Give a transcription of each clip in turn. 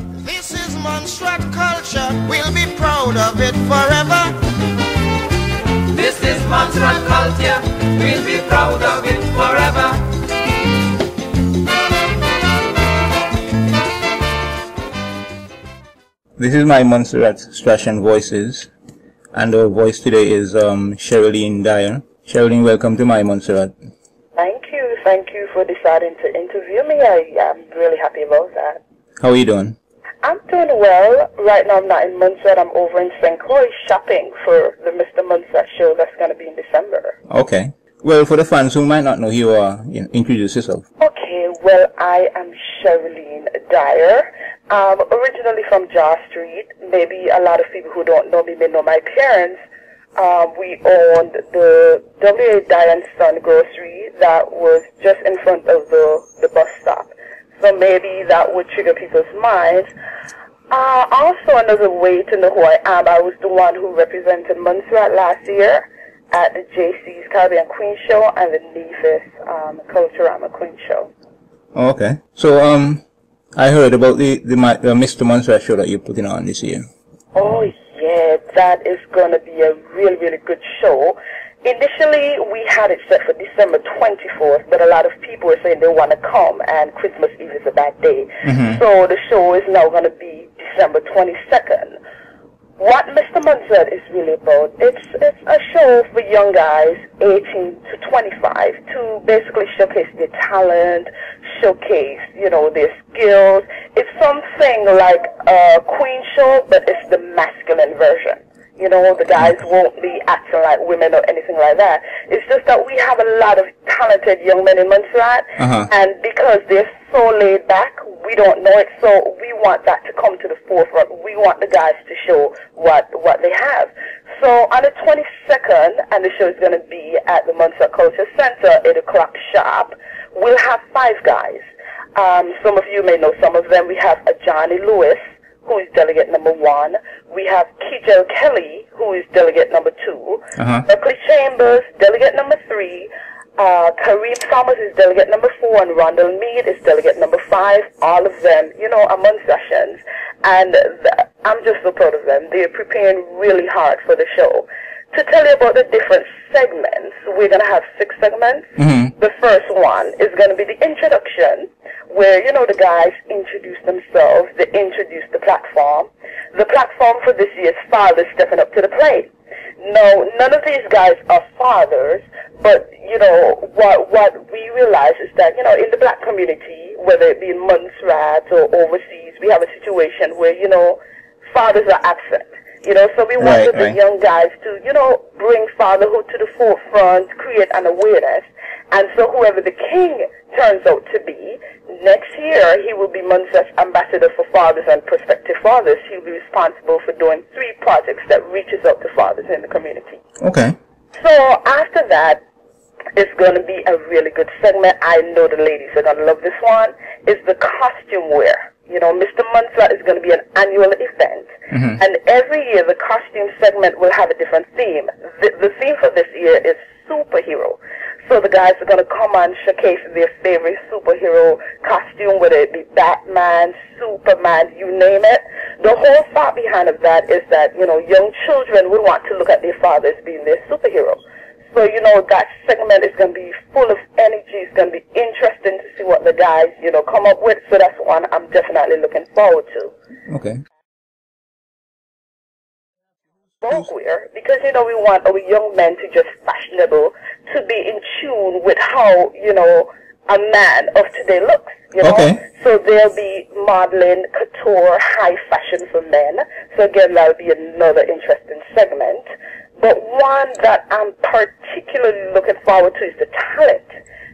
This is Montserrat culture, we'll be proud of it forever. This is Montserrat culture, we'll be proud of it forever. This is my Montserrat Stratian Voices, and our voice today is Sherylene Dyer. Sherylene, welcome to my Montserrat. Thank you for deciding to interview me. I'm really happy about that. How are you doing? I'm doing well. Right now I'm not in Montserrat, I'm over in St. Croix shopping for the Mr. Montserrat show that's going to be in December. Okay. Well, for the fans who might not know who you are, introduce yourself. Okay, well, I am Sherylene Dyer. Originally from Jar Street. Maybe a lot of people who don't know me may know my parents. We owned the W.A. Dyer and Son grocery that was just in front of the bus stop. So maybe that would trigger people's minds. Also, another way to know who I am, I was the one who represented Montserrat last year at the JC's Caribbean Queen Show and the Nevis Culturama Queen Show. Oh, okay. So, I heard about the Mr. Montserrat show that you're putting on this year. Oh, yeah, that is going to be a really, really good show. Initially, we had it set for December 24th, but a lot of people were saying they want to come, and Christmas Eve is a bad day. So the show is now going to be December 22nd. What Mr. Montserrat is really about, it's a show for young guys 18 to 25 to basically showcase their talent, showcase, their skills. It's something like a Queen show, but it's the masculine version. The guys won't be acting like women or anything like that. It's just that we have a lot of talented young men in Montserrat, and because they're so laid back, we don't know it, so we want that to come to the forefront. We want the guys to show what they have. So on the 22nd, and the show is going to be at the Montserrat Culture Center, 8 o'clock sharp, we'll have 5 guys. Some of you may know some of them. We have a Johnny Lewis, who is delegate number 1. We have Kijel Kelly, who is delegate number 2. Berkeley Chambers, delegate number 3. Kareem Thomas is delegate number 4, and Rondell Mead is delegate number 5. All of them, are Montserratians. And I'm just so proud of them. They're preparing really hard for the show. To tell you about the different segments, we're going to have 6 segments. The first one is going to be the introduction, where, the guys introduce themselves, they introduce the platform. The platform for this year is fathers stepping up to the plate. No, none of these guys are fathers, but, what we realize is that, in the black community, whether it be in Montserrat or overseas, we have a situation where, fathers are absent. So we wanted the young guys to, bring fatherhood to the forefront, create an awareness. And so whoever the king turns out to be, next year he will be Montserrat's ambassador for fathers and prospective fathers. He'll be responsible for doing 3 projects that reaches out to fathers in the community. Okay. So after that, it's going to be a really good segment. I know the ladies are going to love this one. It's the costume wear. Mr. Montserrat is going to be an annual event. And every year the costume segment will have a different theme. The theme for this year is superhero. So the guys are going to come and showcase their favorite superhero costume, whether it be Batman, Superman, you name it. The whole thought behind of that is that, young children would want to look at their fathers being their superhero. So, that segment is going to be full of energy. It's going to be interesting to see what the guys, come up with. So that's one I'm definitely looking forward to. Okay. Folkwear, because, we want our young men to just fashionable, to be in tune with how, a man of today looks, Okay. So they'll be modeling couture, high fashion for men. So again, that'll be another interesting segment. But one that I'm particularly looking forward to is the talent.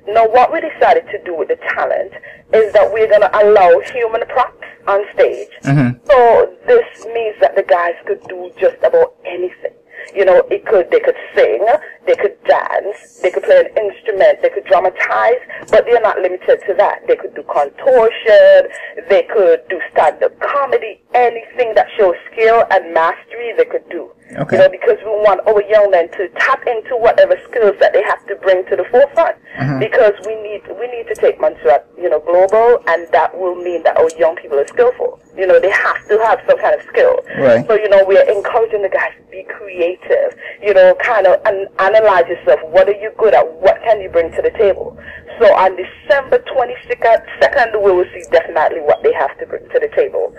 Now, what we decided to do with the talent is that we're going to allow human props on stage. So this means that the guys could do just about anything. They could sing, they could dance, they could play an instrument, they could dramatize, but they're not limited to that. They could do contortion, they could do stand-up comedy, anything that shows skill and mastery they could do. Okay. Because we want our young men to tap into whatever skills that they have to bring to the forefront. Because we need to take Montserrat, global, and that will mean that our young people are skillful. You know, they have to have some kind of skill. Right. So, you know, we're encouraging the guys to be creative, you know, kind of analyze yourself. What are you good at? What can you bring to the table? So on December 22nd, we will see definitely what they have to bring to the table.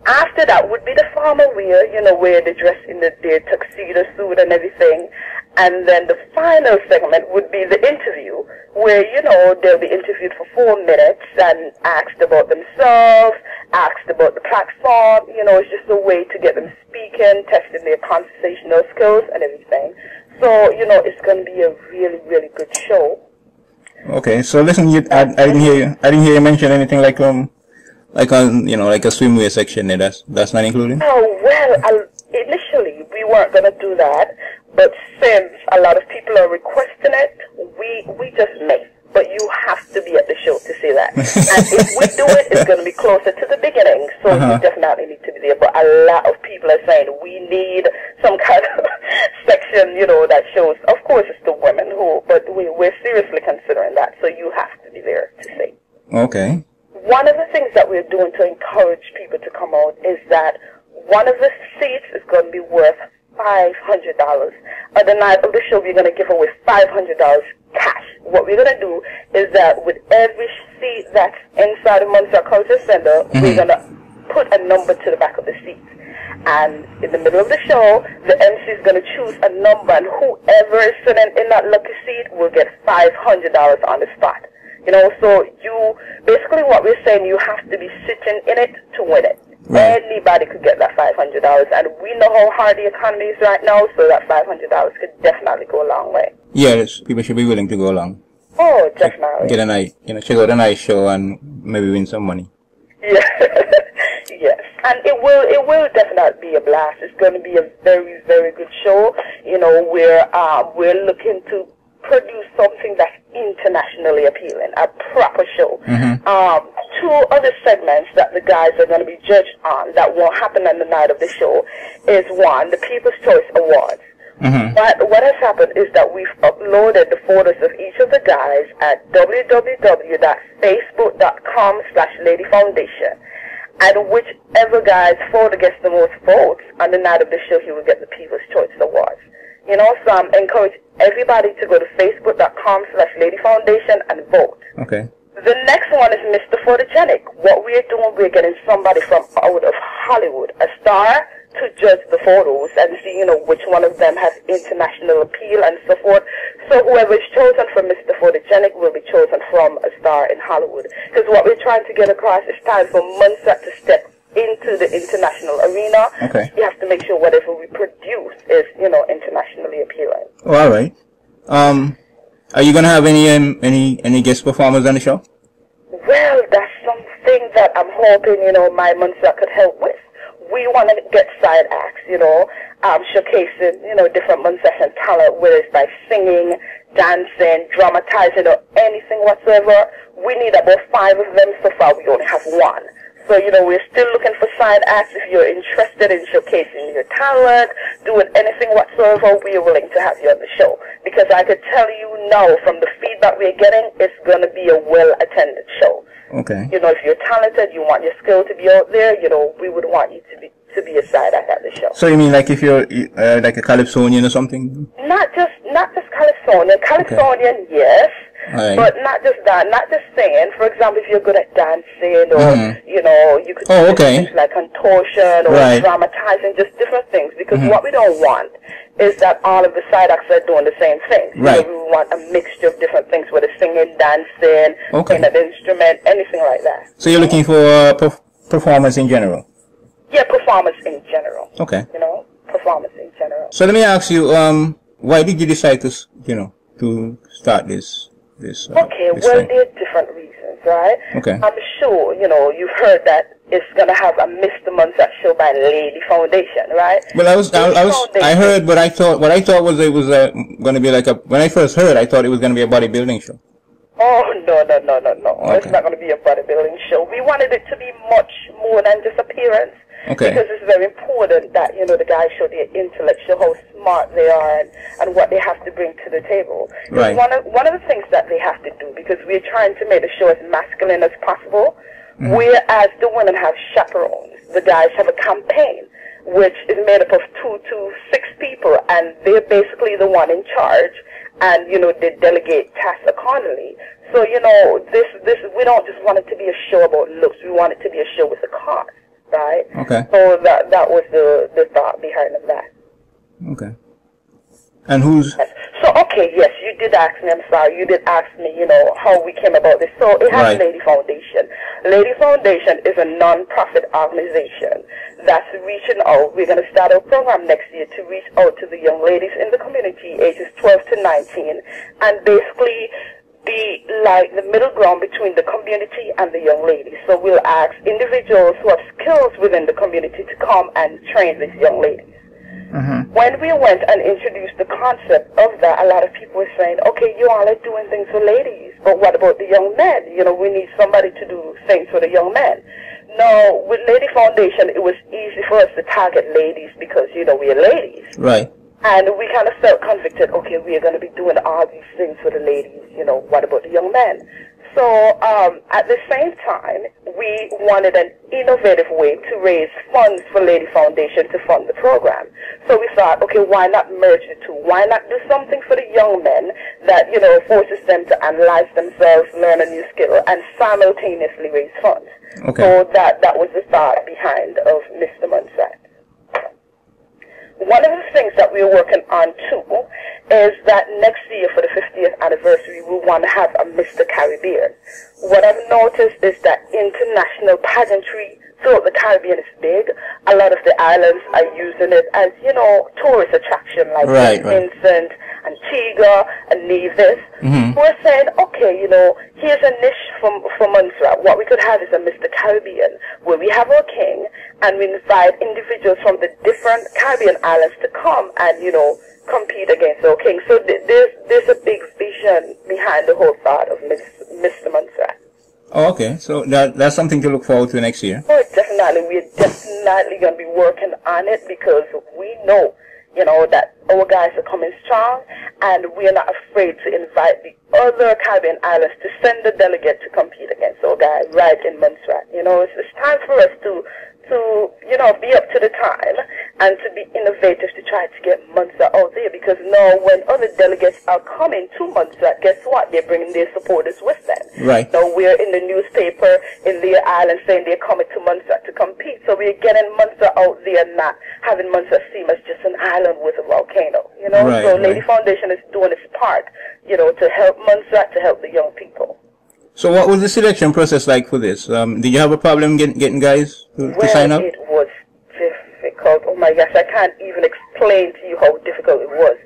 After that would be the formal wear, you know, where they dress in their tuxedo suit and everything. And then the final segment would be the interview, where, you know, they'll be interviewed for 4 minutes and asked about themselves, asked about the platform. You know, it's just a way to get them speaking, testing their conversational skills and everything. So, you know, it's going to be a really, really good show. Okay, so listen, I didn't hear you. I didn't hear you mention anything like on, you know, like a swimwear section there. That's not included? Oh, well, initially we weren't going to do that, but since a lot of people are requesting it, we just may. But you have to be at the show to see that. And if we do it, it's going to be closer to the beginning, so you definitely need to be there. But a lot of people are saying we need some kind of section, you know, that shows, of course it's the women but we're seriously considering that, so you have to be there to see. Okay. One of the things that we're doing to encourage people to come out is that one of the seats is going to be worth $500. On the night of the show, we're going to give away $500 cash. What we're going to do is that with every seat that's inside the Montserrat Culture Center, we're going to put a number to the back of the seat. And in the middle of the show, the MC is going to choose a number, and whoever is sitting in that lucky seat will get $500 on the spot. You know, so basically what we're saying, you have to be sitting in it to win it. Right. Anybody could get that $500, and we know how hard the economy is right now, so that $500 could definitely go a long way. Yes, people should be willing to go along. Oh, definitely. Get a nice, you know, check out a nice show and maybe win some money. Yeah. Yes, and it will definitely be a blast. It's going to be a very, very good show. You know, we're looking to produce something that's internationally appealing, a proper show. 2 other segments that the guys are going to be judged on that will happen on the night of the show is, one, the People's Choice Awards. But what has happened is that we've uploaded the photos of each of the guys at www.facebook.com/ladyfoundation. And whichever guy's photo gets the most votes on the night of the show, he will get the People's Choice Awards. You know, so I encourage everybody to go to facebook.com/ladyfoundation and vote. Okay. The next one is Mr. Photogenic. What we're doing, we're getting somebody from out of Hollywood, a star, to judge the photos and see, you know, which one of them has international appeal and so forth. So whoever is chosen from Mr. Photogenic will be chosen from a star in Hollywood. Because what we're trying to get across is time for Montserrat to step into the international arena. Okay. You have to make sure whatever we produce is, you know, internationally appealing. Oh, all right. Are you gonna have any guest performers on the show? Well, that's something that I'm hoping, you know, my Montserrat could help with. We want to get side acts, you know, showcasing, you know, different Montserrat talent, whether it's by singing, dancing, dramatizing, or anything whatsoever. We need about 5 of them. So far, we only have 1. So, you know, we're still looking for side acts. If you're interested in showcasing your talent, doing anything whatsoever, we are willing to have you on the show. Because I could tell you now, from the feedback we're getting, it's going to be a well-attended show. Okay. You know, if you're talented, you want your skill to be out there, you know, we would want you to be a side act at the show. So you mean like if you're like a Calypsonian or something? Not just Calypsonian. Calypsonian, okay. Yes. Right. But not just that, not just singing. For example, if you're good at dancing or, you know, you could do things like contortion or dramatizing, just different things. Because what we don't want is that all of the side acts are doing the same thing. Right. So we want a mixture of different things, whether singing, dancing, playing an instrument, anything like that. So you're looking for performance in general? Yeah, performance in general. Okay. You know, performance in general. So let me ask you, why did you decide to, you know, to start this well, there are different reasons, right? Okay. I'm sure, you know, you've heard that it's going to have a Mr. Montserrat show by Lady Foundation, right? Well, I heard, but what I thought was it was going to be like when I first heard, I thought it was going to be a bodybuilding show. Oh, no. Okay. It's not going to be a bodybuilding show. We wanted it to be much more than just appearance. Okay. Because it's very important that, you know, the guys show their intellect, show how smart they are and what they have to bring to the table. Right. One of the things that they have to do, because we're trying to make the show as masculine as possible, Whereas the women have chaperones, the guys have a campaign, which is made up of 2 to 6 people, and they're basically the one in charge, and, you know, they delegate tasks accordingly. So, you know, this, we don't just want it to be a show about looks, we want it to be a show with a cause, right? Okay. So that was the thought behind that. Okay. And who's... So, okay, yes, you did ask me, I'm sorry, you did ask me, you know, how we came about this. So, it has Lady Foundation. Lady Foundation is a non-profit organization that's reaching out. We're going to start a program next year to reach out to the young ladies in the community, ages 12 to 19, and basically be like the middle ground between the community and the young ladies. So, we'll ask individuals who have skills within the community to come and train these young ladies. When we went and introduced the concept of that, a lot of people were saying, okay, you all are doing things for ladies, but what about the young men? You know, we need somebody to do things for the young men. No, with Lady Foundation, it was easy for us to target ladies because, you know, we are ladies. Right. And we kind of felt convicted, okay, we are going to be doing all these things for the ladies, you know, what about the young men? So at the same time, we wanted an innovative way to raise funds for Lady Foundation to fund the program. So we thought, okay, why not merge the two? Why not do something for the young men that, you know, forces them to analyze themselves, learn a new skill, and simultaneously raise funds? Okay. So that was the thought behind of Mr. Montserrat. One of the things that we're working on, too, is that next year for the 50th anniversary, we want to have a Mr. Caribbean. What I've noticed is that international pageantry throughout the Caribbean is big. A lot of the islands are using it as, you know, tourist attraction, like St. Vincent, Antigua, and Nevis. We're saying, okay, you know, here's a niche for Montserrat. What we could have is a Mr. Caribbean, where we have our king, and we invite individuals from the different Caribbean islands to come and, you know, compete against our king. So there's a big vision behind the whole thought of Mr. Montserrat. Oh, okay. So that's something to look forward to next year. Oh, definitely. We're definitely going to be working on it because we know, you know, that our guys are coming strong, and we're not afraid to invite the other Caribbean islands to send a delegate to compete against our guys right in Montserrat. You know, it's time for us to you know, be up to the time and to be innovative to try to get Montserrat out there, because now when other delegates are coming to Montserrat, guess what? They're bringing their supporters with them. Right. Now we're in the newspaper in their island saying they're coming to Montserrat to compete. So we're getting Montserrat out there, not having Montserrat seem as just an island with a volcano. You know, so Lady Foundation is doing its part, you know, to help Montserrat, to help the young people. So what was the selection process like for this? Did you have a problem getting guys to sign up? It was difficult. Oh my gosh, I can't even explain to you how difficult it was.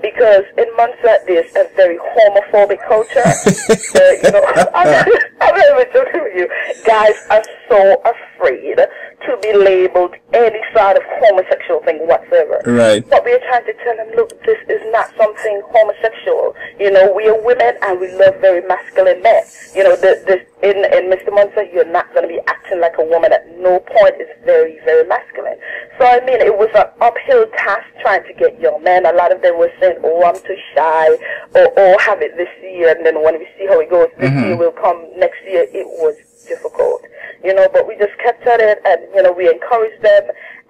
Because in Montserrat, there's a very homophobic culture. You know, I'm not even joking with you. Guys are so afraid to be labeled any sort of homosexual thing whatsoever. Right. But we're trying to tell them, look, this is not something homosexual. You know, we are women and we love very masculine men. You know, in Mr. Montserrat, you're not going to be acting like a woman at no point. Is very, very masculine. So, I mean, it was an uphill task trying to get young men. A lot of them were saying, oh, I'm too shy, or oh, have it this year, and then when we see how it goes, this year will come next year. It was difficult. You know, but we just kept at it, and, you know, we encouraged them,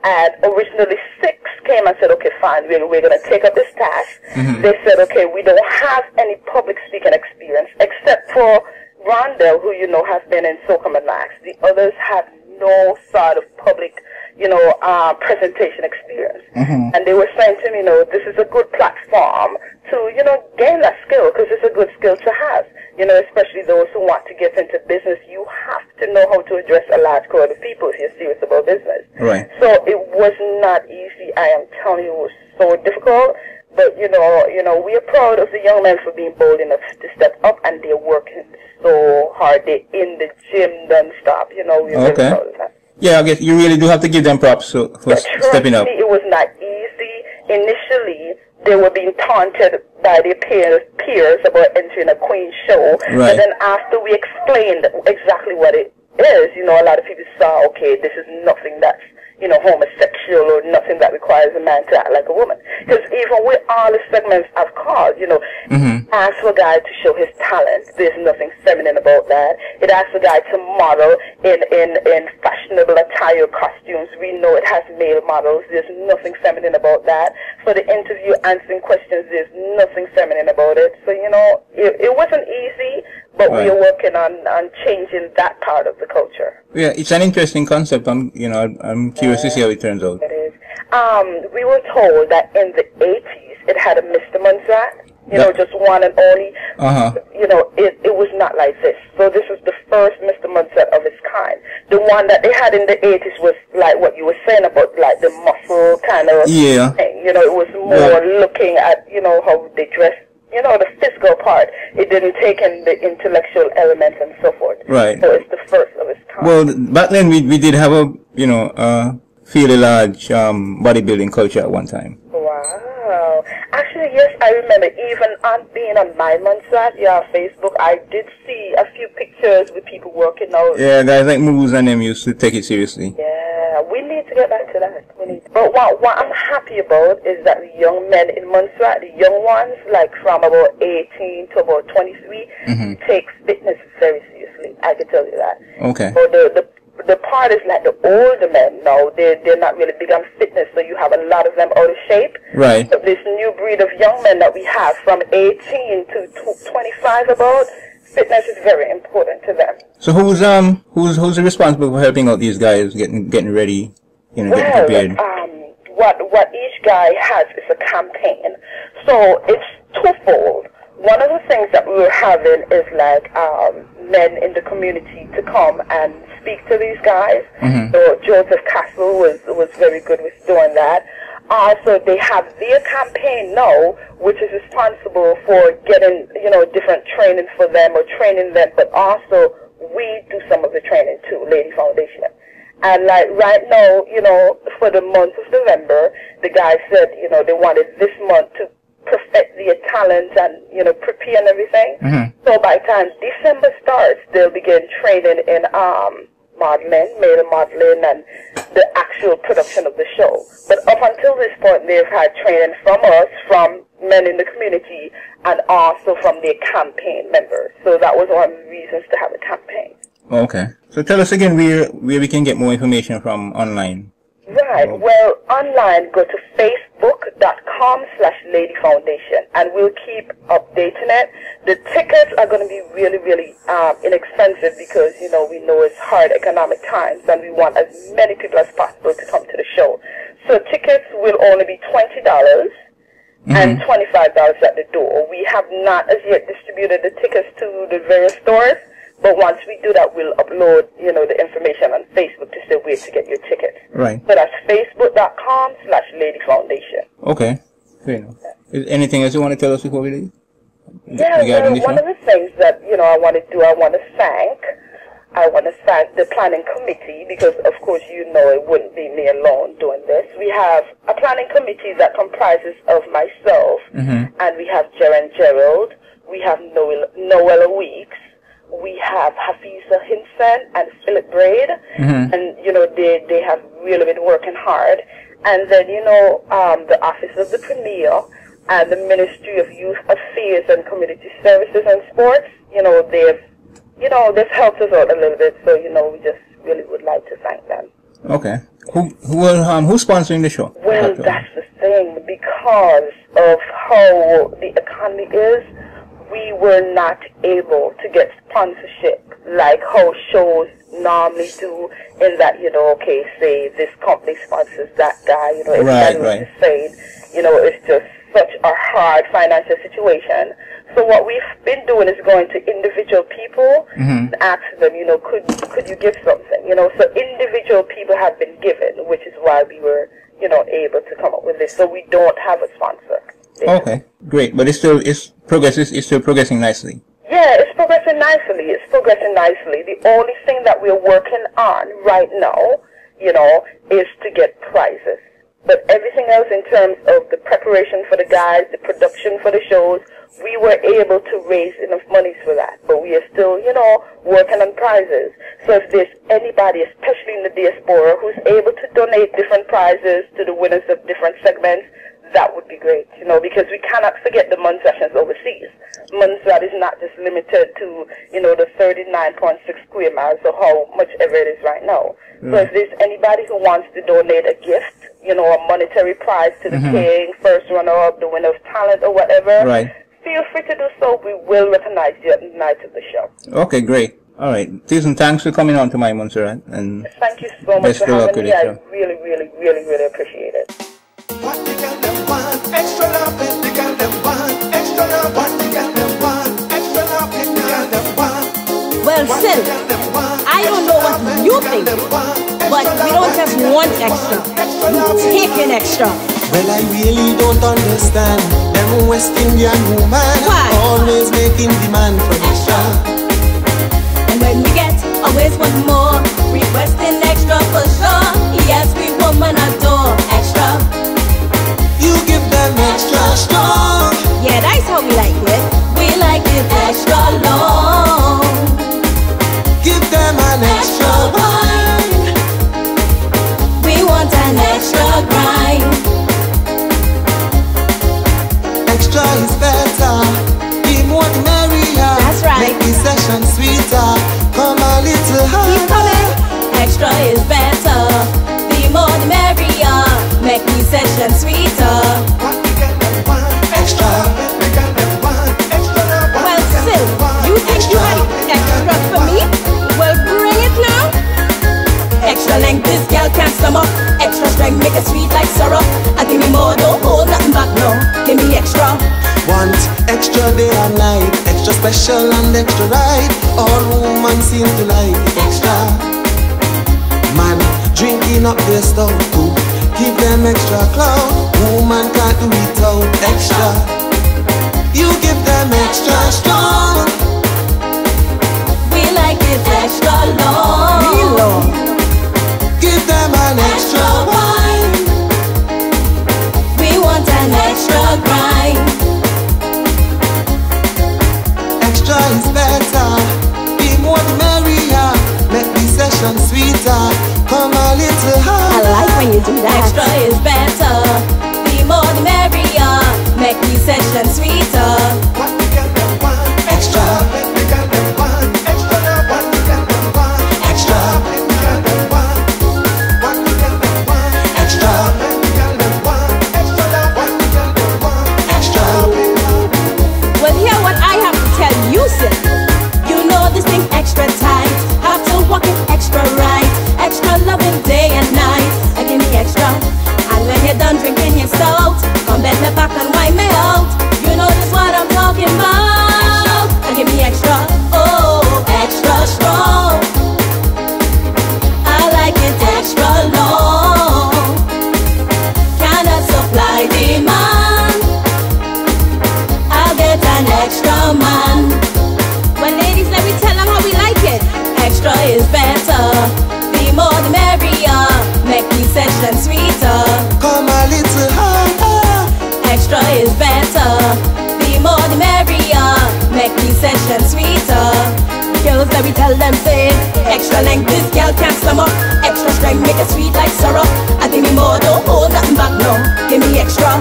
and originally 6 came and said, okay, fine, we're going to take up this task. They said, okay, we don't have any public speaking experience, except for Rondell, who, you know, has been in SOCOM and Max. The others have no sort of public, you know, presentation experience. And they were saying to me, you know, this is a good platform to, you know, gain that skill, because it's a good skill to have. You know, especially those who want to get into business, you have to know how to address a large crowd of people if you're serious about business. Right. So it was not easy. I am telling you, it was so difficult. But, you know, we are proud of the young men for being bold enough to step up, and they're working so hard. They're in the gym non-stop. You know, we're very proud of that. Yeah, I guess you really do have to give them props for stepping up. It was not easy. Initially, they were being taunted by their peers about entering a queen show. Right. But then after we explained exactly what it is, you know, a lot of people saw, okay, this is nothing that's, you know, homosexual or nothing that requires a man to act like a woman. Because even with all the segments I've called, ask for a guy to show his talent. There's nothing feminine about that. It asks a guy to model in fashionable attire costumes. We know it has male models. There's nothing feminine about that. For the interview answering questions, there's nothing feminine about it. So, it wasn't easy, but we are working on changing that part of the culture. Yeah, it's an interesting concept. I'm curious to see how it turns out. It is. We were told that in the 80s it had a Mr. Montserrat, just one and only. It was not like this. So this was the first Mr. Montserrat of its kind. The one that they had in the 80s was like what you were saying about like the muscle kind of thing. It was more looking at, how they dressed. The physical part. It didn't take in the intellectual elements and so forth. Right. So it's the first of its kind. Well, back then we did have a, fairly large bodybuilding culture at one time. Wow. Actually, yes, I remember even on being on my Montserrat, Facebook, I did see a few pictures with people working out. Yeah, guys like Moose and them used to take it seriously. Yeah, we need to get back to that. But what I'm happy about is that the young men in Montserrat, the young ones, like from about 18 to about 23, take fitness very seriously. I can tell you that. Okay. So the part is like the older men now, they're not really big on fitness, so you have a lot of them out of shape. Right. But this new breed of young men that we have from 18 to 25 about, fitness is very important to them. So who's responsible for helping out these guys getting ready, getting prepared? What each guy has is a campaign. So it's twofold. One of the things that we were having is like men in the community to come and speak to these guys. So Joseph Castle was very good with doing that. Also, they have their campaign now, which is responsible for getting, different training for them or training them, but also we do some of the training too, Lady Foundation. And like right now, for the month of November, the guys said, they wanted this month to perfect their talent and, prepare and everything. So by the time December starts, they'll begin training in modeling, male modeling, and the actual production of the show. But up until this point, they've had training from us, from men in the community, and also from their campaign members. So that was one of the reasons to have a campaign. Okay. So tell us again where we can get more information from online. Right. Well, online, go to facebook.com/Lady Foundation, and we'll keep updating it. The tickets are going to be really, really inexpensive because, we know it's hard economic times, and we want as many people as possible to come to the show. So tickets will only be $20 and $25 at the door. We have not as yet distributed the tickets to the various stores. But once we do that, we'll upload, the information on Facebook to say where to get your tickets. Right. So that's facebook.com/Lady Foundation. Okay. Fair enough. Is anything else you want to tell us before we leave? Yeah, well, one of the things that, I want to do, I want to thank the planning committee because, of course, it wouldn't be me alone doing this. We have a planning committee that comprises of myself, and we have Jaren Gerald, we have Noella Weeks, we have Hafiza Hinson and Philip Braid, and, they have really been working hard. And then, the Office of the Premier and the Ministry of Youth Affairs and Community Services and Sports, they've helped us out a little bit. So, we just really would like to thank them. Okay. Who's sponsoring the show? Well, that's the thing. Because of how the economy is, we were not able to get sponsorship like how shows normally do in that, say this company sponsors that guy, everybody was just saying, it's just such a hard financial situation. So what we've been doing is going to individual people and asking them, could you give something? So individual people have been given, which is why we were, able to come up with this. So we don't have a sponsor. Okay, great. But it's still progressing nicely. Yeah, it's progressing nicely. The only thing that we're working on right now, is to get prizes. But everything else in terms of the preparation for the guys, the production for the shows, we were able to raise enough monies for that. But we are still, working on prizes. So if there's anybody, especially in the diaspora, who's able to donate different prizes to the winners of different segments, that would be great, you know, because we cannot forget the MUN sessions overseas. Montserrat is not just limited to, you know, the 39.6 square miles or how much ever it is right now. So if there's anybody who wants to donate a gift, you know, a monetary prize to the king, first runner-up, the winner of talent or whatever, feel free to do so. We will recognize you at the night of the show. Okay, great. All right. Susan, thanks for coming on to my Montserrat. And thank you so much for having me. I really, really, really, really appreciate it. What the girl them want? Extra love, the girl them want. Extra love, what the girl them want? Extra love, the girl them want. Well, Sil, I don't know what you think, but we don't just want extra. We take an extra. Well, I really don't understand them West Indian woman always making demand for extra. And when we get, always want more, requesting extra for sure. Yes, we woman adore extra. You give them extra strong. Yeah, that's how we like it. We like it extra long. Give them an extra wine. We want an extra grind. Extra is better. The more the merrier. That's right. Make the session sweeter. Come a little higher. Keep coming. Extra is better. The more the merrier. Make the session sweeter. What the girl them want? Extra. The girl them want. Extra love. Well, Sil, you think you have extra for me? Well, bring it now. Extra length, this girl can't stomach. Extra strength, make it sweet like syrup. I give me more, don't hold nothing back, no. Give me extra. Want extra day and night. Extra special and extra right. All women seem to like extra. Man, drinking up their stuff too. Give them extra clout. Woman can't do without extra. You give them extra strong. We like it extra long. Real long. Give them an extra wine. We want an extra grind. Extra is better. The more the merrier. Make the session sweeter. Come a little higher. I like when you do that. Extra is better. The more the merrier. Make the session sweeter. What the girl them want? Extra. The girl them want. Extra love, what the girl them want? Extra. The girl them want. What the girl them want? Extra. The girl them want. Extra love, what the girl them want? Extra. Well, hear what I have to tell you, Sil. You know this thing extra tight. Have to walk it extra right. Extra loving day and night. Give me extra. And when you're done drinking your stout, come bend me back and wind me out. You know this what I'm talking about. Give me extra. Oh, extra strong. I like it extra long. Cannot supply demand. I'll get an extra man. Well, ladies, let me tell them how we like it. Extra is better. The more the merrier. Make the session sweeter. Come a little higher. Extra is better. The more the merrier. Make the session sweeter. Girls, let me tell them, say extra length, this girl can't stomach. Extra strength, make it sweet like syrup. I give me more, don't hold nothing back, no. Give me extra.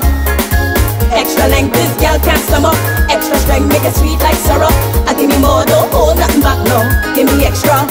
Extra length, this girl can't stomach. Extra strength, make it sweet like syrup. I give me more, don't hold nothing back, no. Give me extra.